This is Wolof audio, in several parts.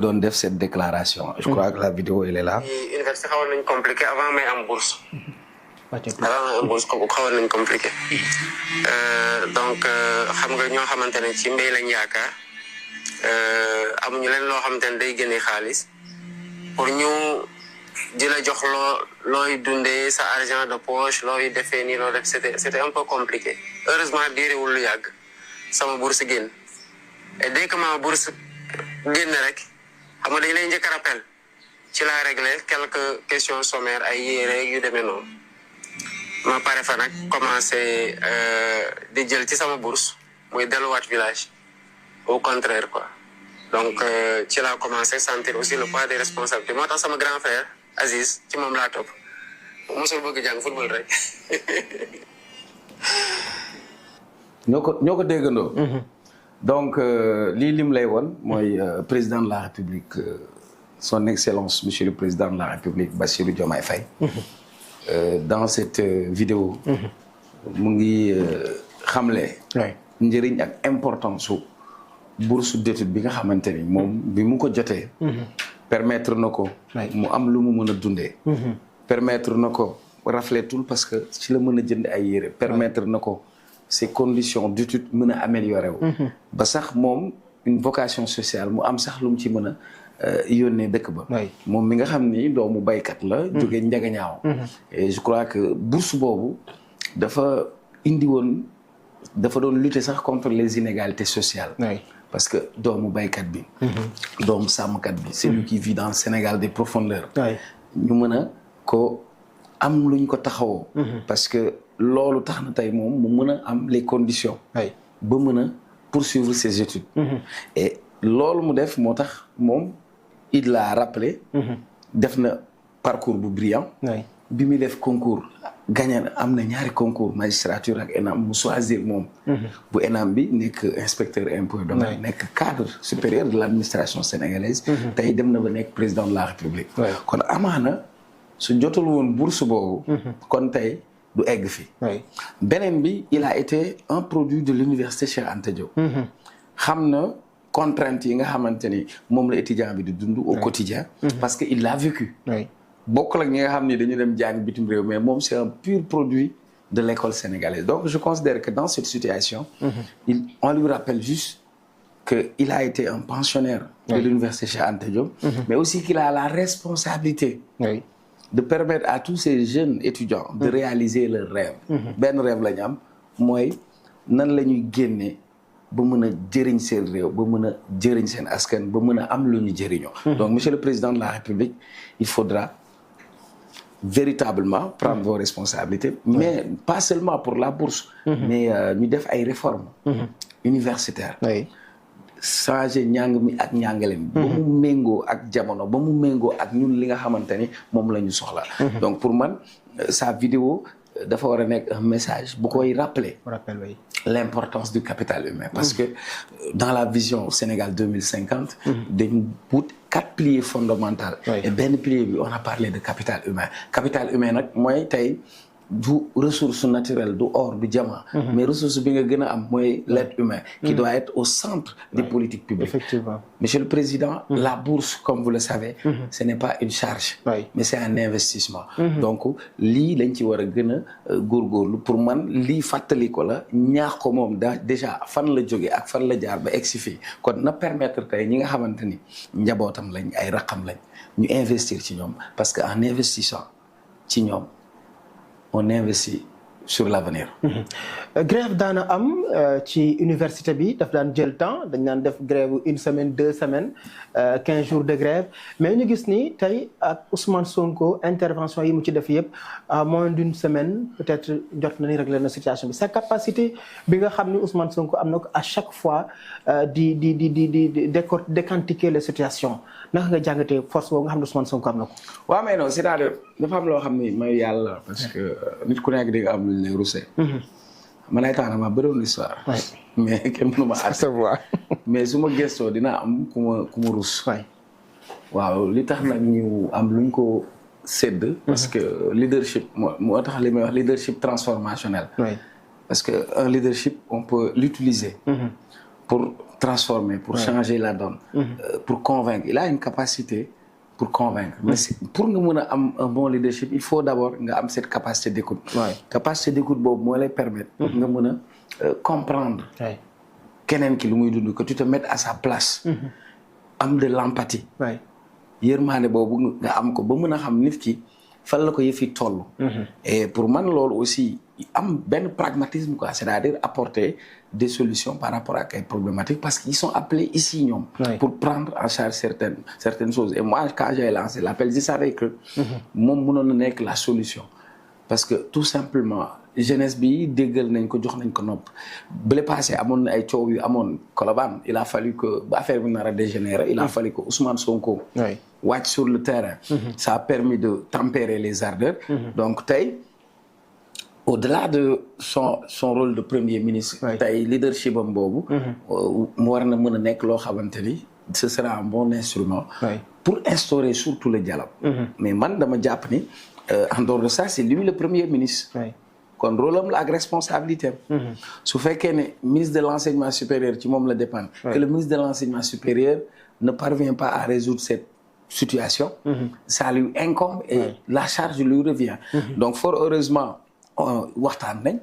doon def cette déclaration. Je crois que la vidéo elle est là. Université xawoon nañ compliqué avant may am bourse. avant may am bourse kooku xawoon nañ compliqué. donc xam nga ñoo xamante ne ci mbéy lañ yaakaar amuñu leen loo xamante ne day génne xaalis pour ñu di la jox looy dundee sa argent de poche looy defee nii loo def c'était un peu compliqué. heureusement diirewul lu yàgg sama bourse génn et dès que ma bourse génn rek. xam nga dañ lay njëkk a rappel ci la réglé quelques questions sommaires ay yére yu demee noonu ma pare fa nag commencé di jël ci sama bourse muy delluwaat village au contraire quoi donc ci laa commencé sentir aussi le poids des responsabilités moo tax sama grand frère Aziz ci moom laa topp mosul bëgg jàng football rek. ñoo ko déggandoo. Donc lii lim lay woon mooy président de la République son excellence monsieur le président de la République Bassirou Diomaye Faye. Dans cette vidéo mu ngi xamle. njëriñ ak importance su bourse d'études bi nga xamante ni moom bi mu ko jotee. permettre na ko. mu am lu mu mën a dundee. permettre na ko rafletul parce que ci la mën a jënd ay yére. permettre na ko. ces conditions d'études mën a améliorer wu. ba sax moom une vocation sociale mu am sax lu mu ci mën a yónnee dëkk ba. moom mi nga xam ni doomu baykat la. jóge njagañaaw. et je crois que bourse boobu dafa indi woon dafa doon lutter sax contre les inégalités sociales. parce que doomu baykat bi. doomu sàmmkat bi. celui qui vit dans le Sénégal des profondeurs. ñu mën a ko am luñ ko taxawoo. parce que loolu tax na tey moom mu mën a am les conditions. ba mën a poursuivre ses études. et loolu mu def moo tax moom il l'a rappelé. def na parcours bu brillant. bi muy def concours gagné na am na ñaari concours magistrature ak ENAM mu choisir moom. bu ENAM bi nekk inspecteur impôt domaine nekk cadre supérieur de l'administration sénégalaise. tey dem na ba nekk président de la République. kon amaana su jotul woon bourse boobu. kon tey. du egg fi. beneen bi il a été un produit de l'université Cheikh Anta Diop. xam na contraintes yi nga xamante ni moom la étudiant bi di dund au quotidien parce que il l'a vécu. bokkul ak ñi nga xam ni dañu dem jàng bitim réew mais moom c'est un pur produit de l'école sénégalaise donc je considère que dans cette situation. on lui rappelle juste que il a été un pensionnaire. de l'université Cheikh Anta Diop. mais aussi qu'il a la responsabilité. de permettre à tous ces jeunes étudiants de réaliser leur rêve. benn rêve la ñu am mooy nan la ñuy génnee ba mën a jëriñ seen réew ba mën a jëriñ seen askan ba mën a am lu ñu jëriñoo. donc monsieur le président de la République il faudra véritablement prendre vos responsabilités. mais pas seulement pour la bourse. mais ñu def ay réformes. universitaires. changer njàng mi ak njàngale mi ba mu méngoo ak jamono ba mu méngoo ak ñun li nga xamante ni moom la ñu soxla. donc pour man sa vidéo dafa war a nekk un message bu koy rappeler l'importance du capital humain parce que dans la vision Sénégal 2050 dañu wut 4 piliers fondamentaux et benn pilier bi on a parlé de capital humain nag mooy tey du ressource naturelle du or du diamant. mais ressource bi nga gën a am mooy l'être humain. qui doit être au centre des politiques publiques. Effectivement. Monsieur le Président. la bourse comme vous le savez. ce n'est pas une charge. mais c'est un investissement. donc lii lañ ci war a gën a góorgóorlu pour man lii fàttali ko la ñaax ko moom déjà fan la jógee ak fan la jaar ba egsi fii kon na permettre tey ñi nga xamante ni njabootam lañ ay raqam lañ ñu investir ci ñoom parce que en investissant ci ñoom. on investit sur l'avenir. grève daana am ci université bi daf daan jël temps dañ daan def grève 1 semaine 2 semaines 15 jours de grève mais ñu gis ni tey ak Ousmane Sonko intervention yi mu ci def yëpp à moins d'une semaine peut-être jot na ni régler na situation bi sa capacité bi nga xam ni Ousmane Sonko am na ko à chaque fois di décantiquer les situations naka nga jàngatee force boobu nga xam ne Ousmane Sonko am na ko. waaw mais non c'est-à-dire dafa am loo xam ni may yàlla parce que nit ku nekk di nga am lu ñu lay rusé. man ay temps ma bëriwoon histoire. mais kenn mënu ma savoir. mais su ma gëstoo dinaa am ku ma rus. waaw li tax nag ñu am luñ ko sédd. parce que leadership moo tax li may wax leadership transformationnel. parce que un leadership on peut l'utiliser. pour transformer, pour changer la donne, pour convaincre. Il a une capacité pour convaincre. Mais pour nga mën a am un bon leadership, il faut d'abord nga am cette capacité d'écoute. Capacité d'écoute boobu moo lay permettre nga mën a comprendre keneen ki lu muy dund, que tu te mettes à sa place. Am de l'empathie. Yërmande boobu nga am ko ba mën a xam nit ki fan la ko yëf yi toll. Et pour man loolu aussi am benn pragmatisme quoi, c'est-à-dire apporter des solutions par rapport à ces problématiques parce qu'ils sont appelés ici ñoom pour prendre en charge certaines choses. Et moi quand j'ai lancé l'appel, je savais que moom mënoon na nekk la solution parce que tout simplement jeunesse bi déggal nañ ko jox nañ ko nopp. Bële passé amoon na ay coow yu amoon Colobane, il a fallu que ba affaire bi nar a dégénérer, il a fallu que Ousmane Sonko wàcc sur le terrain. Ça a permis de tempérer les ardeurs. Donc tey au-delà de son rôle de premier ministre, tey leadership am boobu mu war na mën a nekk loo xamante ni ce sera un bon instrument pour instaurer surtout le dialogue. Mais man dama jàpp ni en dehors de ça c'est lui le premier ministre. Kon rôle am la ak responsabilité am. Su fekkee ne ministre de l'enseignement supérieur ci moom la dépend, que le ministre de l'enseignement supérieur ne parvient pas à résoudre cette situation, ça lui incombe et la charge lui revient. Donc fort heureusement waxtaan nañ.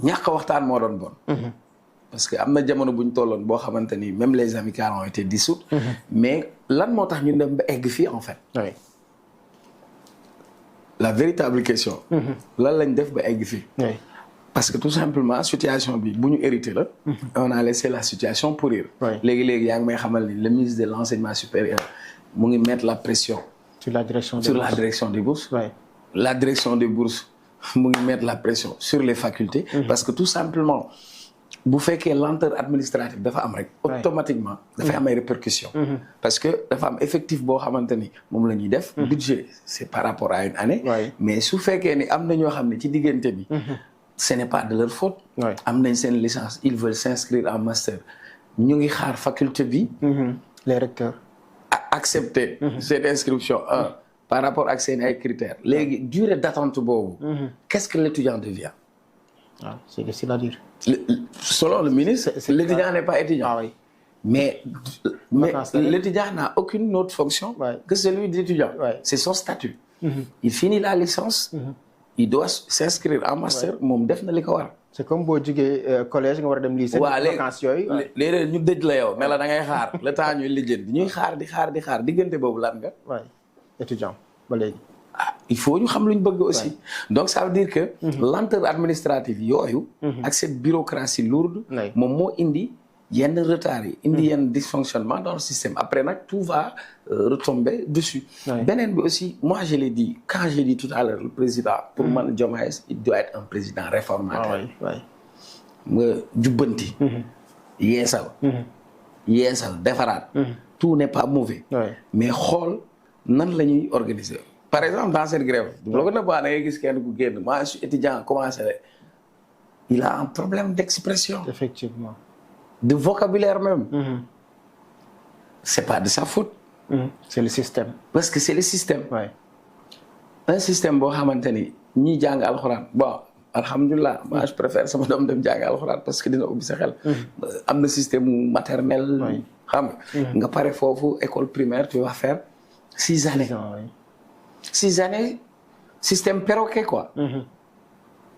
Ñàkk waxtaan moo doon bon. Parce que am na jamono bu ñu tolloon boo xamante ni même les amicales ont été dissoutes. Mais lan moo tax ñu dem ba egg fii en fait. La véritable question. lan lañ def ba egg fii. Parce que tout simplement situation bi bu ñu hérité la. On a laissé la situation pourrir. léegi yaa ngi may xamal ni le ministre de l'enseignement supérieur mu ngi mettre la pression. sur la direction des bourses. La direction des bourses mu ngi mettre la pression sur les facultés. Parce que tout simplement bu fekkee lenteur administrative dafa am rek. automatiquement dafay am ay répercussions. Parce que dafa am effectif boo xamante ni moom la ñuy def. budget c'est par rapport à une année. mais su fekkee ni am na ñoo xam ne ci diggante bi. ce n'est pas de leur faute. am nañ seen licence ils veulent s'inscrire en master ñu ngi xaar faculté bi. les recteurs. accepter cette inscription par rapport ak seen ay critères. léegi durée d'attente boobu. qu'est-ce que l'étudiant devient? C'est difficile à dire. Selon le ministre, l'étudiant n'est pas étudiant. Mais l'étudiant n'a aucune autre fonction que celui d'étudiant. C'est son statut. Il finit la licence, il doit s'inscrire en master, moom def na li ko war. C'est comme boo jógee collège nga war a dem lycée. vacances yooyu. léeg-léeg ñu dëj la yow ne la da ngay xaar le temps ñuy lijjanti ñuy xaar di xaar diggante boobu lan nga. étudiant ba léegi. Il faut ñu xam lu ñu bëgg aussi. Donc ça veut dire que lenteur administrative yooyu ak cette bureaucratie lourde moom moo indi yenn retard yi indi yenn dysfonctionnement dans le système. Après nag tout va retomber dessus. Beneen bi aussi moi je l'ai dit quand j'ai dit tout à l'heure le président pour man Diomaye il doit être un président réformateur. nga jubbanti yeesal defaraat tout n'est pas mauvais mais xool nan la ñuy organiser. Par exemple dans cette grève boo ko nëbbaa da ngay gis kenn ku génn moi je suis étudiant commencé il a un problème d'expression. Effectivement. De vocabulaire même. C'est pas de sa faute. C'est le système. Parce que c'est le système. Un système boo xamante ni ñiy jàng alxuraan bon alhamdulilah moi je préfère sama doom dem jàng alxuraan parce que dina ubbi sa xel. am na système maternel. xam nga pare foofu école primaire tu vas faire 6 années. 6 années système perroquet quoi.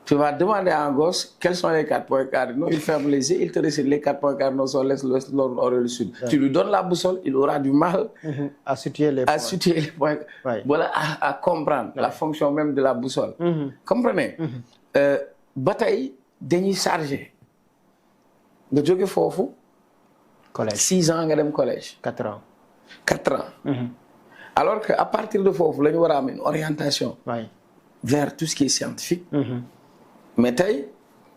Tu vas demander à un gosse quels sont les 4 points cardinaux, il ferme les yeux, il te récite les 4 points cardinaux sont l'est, l'ouest, nord, nord et le sud. Tu lui donnes la boussole, il aura du mal à situer les points. Voilà, à comprendre la fonction même de la boussole. Comprenez? Bataille dañuy chargé. Nga jóge foofu. Collège 6 ans nga dem collège. 4 ans. 4 ans. Alors que à partir de foofu la ñu war a am une orientation. Vers tout ce qui est scientifique. Mais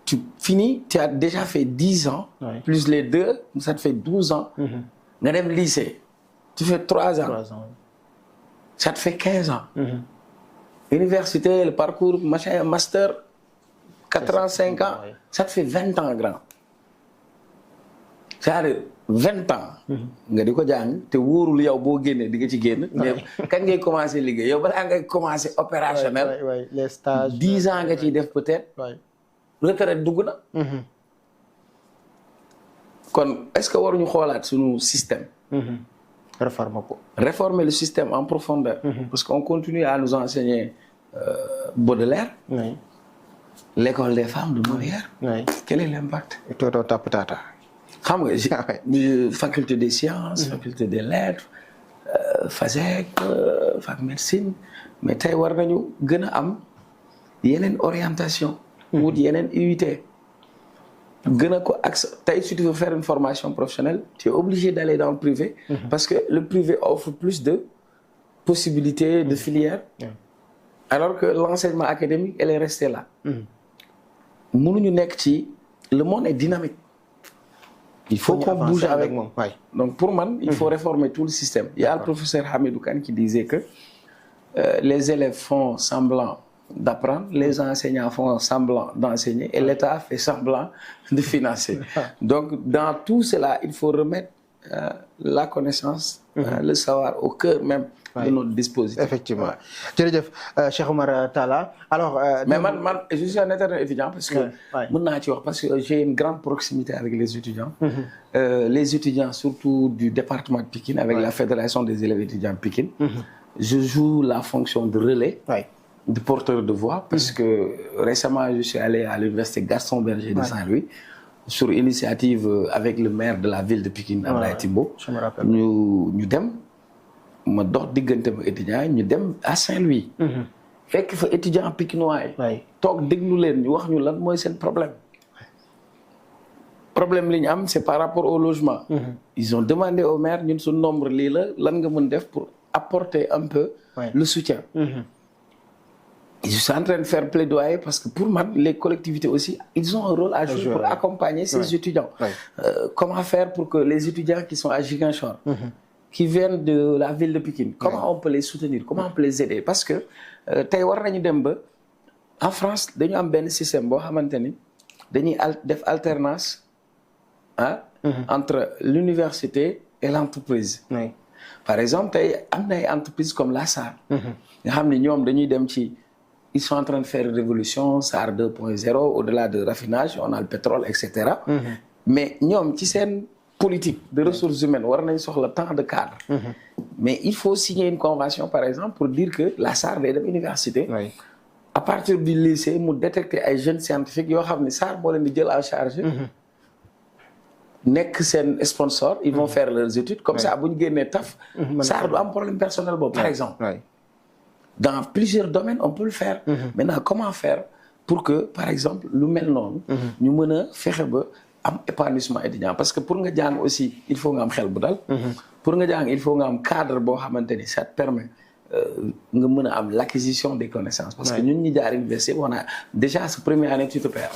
tu finis, tu as déjà fait 10 ans, plus les 2, ça te fait 12 ans. Nga dem lycée, tu fais 3 ans. Ça te fait 15 ans. Université, le parcours, machin, master, 4 ans, 5 ans, ça te fait 20 ans grand. C'est-à-dire 20 ans. nga di ko jàng te wóorul yow boo génnee di nga ci génn. mais kañ ngay commencer liggéey yow balaa ngay commencer opérationnel. les stages 10 ans nga ciy def peut-être. retraite dugg na. kon est-ce que waruñu xoolaat suñu système. Réformer le système en profondeur. Parce qu'on continue à nous enseigner Baudelaire. Oui. L'école des femmes de Molière. Oui. Quel est l'impact? Toto taputata. Xam nga faculté des sciences, faculté des lettres, FASEG, fac médecine, mais tey war nañu gën a am yeneen orientation. wut yeneen UIT. gën a ko tey si tu veux faire une formation professionnelle, tu es obligé d'aller dans le privé. Parce que le privé offre plus de possibilités de filières. Alors que l'enseignement académique, elle est restée là. mënuñu nekk ci le monde est dynamique. Il faut qu'on bouge avec moi. Donc pour moi, il faut réformer tout le système. Il y a le professeur Hamidou Kane qui disait que les élèves font semblant d'apprendre, les enseignants font semblant d'enseigner et l'État fait semblant de financer. Donc dans tout cela, il faut remettre la connaissance, le savoir au cœur même de notre dispositif. Effectivement. Jërëjëf Cheikh Oumar Talla. Alors mais man je suis un éternel étudiant parce que mën naa ci wax parce que j'ai une grande proximité avec les étudiants. Les étudiants surtout du département de Pikine avec la fédération des élèves étudiants Pikine. Je joue la fonction de relais. De porteur de voix parce que récemment je suis allé à l'université Gaston Berger de Saint-Louis sur initiative avec le maire de la ville de Pikine Abdoulaye Timbo. Je me rappelle. ñu dem ma dox diggante ma étudiants ñu dem à Saint-Louis. fekk fa étudiant pikinois yi. toog déglu leen ñu wax ñu lan mooy seen problème. problème li ñu am c'est par rapport au logement. Ils ont demandé au maire ñun su nombre lii la lan nga mën def pour apporter un peu le soutien. Je suis en train de faire plaidoyer parce que pour moi, les collectivités aussi, ils ont un rôle à jouer pour accompagner ces étudiants. Comment faire pour que les étudiants qui sont à Ziguinchor, qui viennent de la ville de Pikine, comment on peut les soutenir, comment on peut les aider? Parce que en France, nous avons un système qui def alternance entre l'université et l'entreprise. Par exemple, il y a des entreprises comme la SAR. Ils sont en train de faire une révolution, SAR 2.0, au-delà de raffinage, on a le pétrole, etc. Mais nous, qui c'est une politique de ressources humaines, on a sur le temps de cadre. Mais il faut signer une convention, par exemple, pour dire que la SAR est de l'université. À partir du lycée, nous détectons les jeunes scientifiques qui ont SAR en charge. Nek sen sponsor, ils vont faire leurs études. Comme ça, si ils ont taf, SAR doit avoir un problème personnel, par exemple. Dans plusieurs domaines, on peut le faire. Maintenant, comment faire pour que, par exemple, nous menons, nous menons faire un épanouissement étudiant? Parce que pour nous dire aussi, il faut un xel budal. Pour nous dire, il faut un cadre bon à maintenir. Ça te permet l'acquisition des connaissances. Parce que nous, nous à l'université, on a déjà ce première année, tu te perds.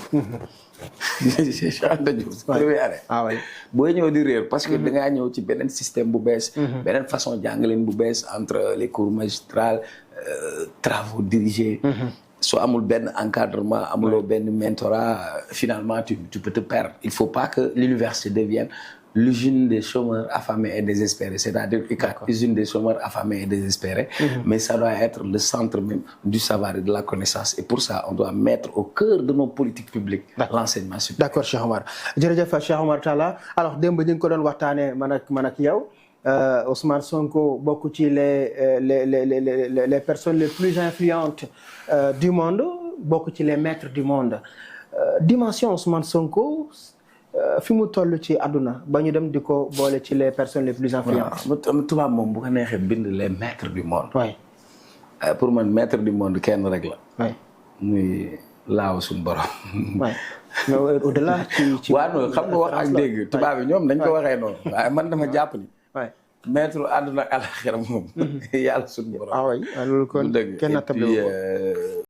Première année. Ah oui. Boo ñëw di réer parce que da ngaa ñëw ci beneen système bu bees. beneen façon jàngaleen bu bees entre les cours magistrales, travaux dirigés. Soo amul benn encadrement, amuloo benn mentorat, finalement tu peux te perdre. Il faut pas que l'université devienne l'usine des chômeurs affamés et désespérés, c'est-à-dire l'usine des chômeurs affamés et désespérés, mais ça doit être le centre même du savoir et de la connaissance. Et pour ça, on doit mettre au cœur de nos politiques publiques l'enseignement supérieur. D'accord, Cheikh Oumar. Jërëjëf Cheikh Oumar Talla. Alors démb ñu ngi ko doon waxtaanee man ak yow. Ousmane Sonko bokk ci les personnes les plus influentes du monde, bokk ci les maîtres du monde. Dimension Ousmane Sonko fi mu toll ci àdduna ba ñu dem di ko boole ci les personnes les plus influentes. tubaab moom bu ko neexee bind les maîtres du monde. Pour man maître du monde kenn rek la. muy laaw suñu borom. mais au-delà ci waaw xam nga wax ak dégg tubaab yi ñoom dañ ko waxee noonu. waaye man dama jàpp ni. maître àdduna ak àllaxira moom. yàlla suñu borom. loolu kon kenn nattable